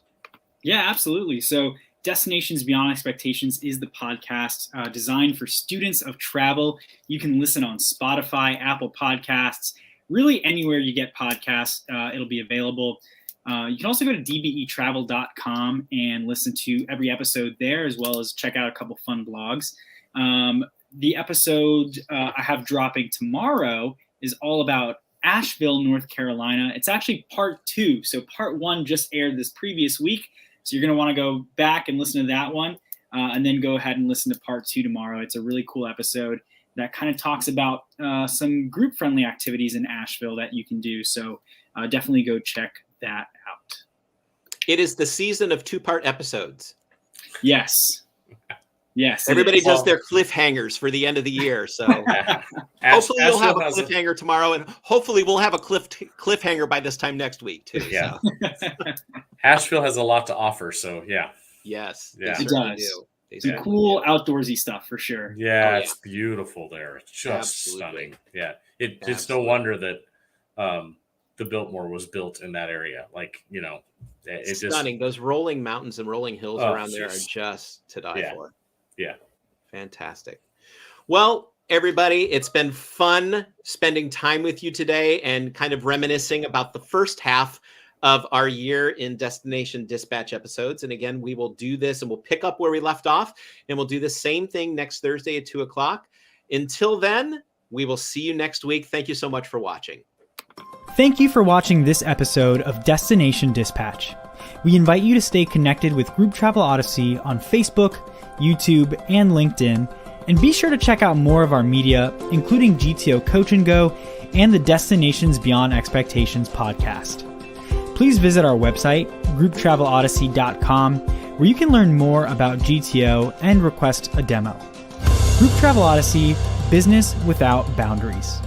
Yeah, absolutely. So Destinations Beyond Expectations is the podcast designed for students of travel. You can listen on Spotify, Apple Podcasts, really anywhere you get podcasts, it'll be available. You can also go to dbetravel.com and listen to every episode there, as well as check out a couple fun blogs. The episode I have dropping tomorrow is all about Asheville, North Carolina. It's actually part 2. So part 1 just aired this previous week. So you're going to want to go back and listen to that one, and then go ahead and listen to part 2 tomorrow. It's a really cool episode that kind of talks about some group-friendly activities in Asheville that you can do. So definitely go check that out. It is the season of 2-part episodes. Yes. Yes. Everybody does their cliffhangers for the end of the year. So hopefully you'll have a cliffhanger tomorrow, and hopefully we'll have a cliffhanger by this time next week too. Yeah. So. Asheville has a lot to offer. So yeah. Yes. Yeah. It does. Some cool outdoorsy stuff for sure. Yeah, it's beautiful there. It's just stunning. Yeah. It's no wonder that the Biltmore was built in that area. Like, you know, it's stunning. Those rolling mountains and rolling hills around there are just to die for. Yeah. Fantastic. Well, everybody, it's been fun spending time with you today and kind of reminiscing about the first half of our year in Destination Dispatch episodes. And again, we will do this and we'll pick up where we left off, and we'll do the same thing next Thursday at 2:00. Until then, we will see you next week. Thank you so much for watching. Thank you for watching this episode of Destination Dispatch. We invite you to stay connected with Group Travel Odyssey on Facebook, YouTube, and LinkedIn, and be sure to check out more of our media, including GTO Coach and Go and the Destinations Beyond Expectations podcast. Please visit our website, grouptravelodyssey.com, where you can learn more about GTO and request a demo. Group Travel Odyssey, business without boundaries.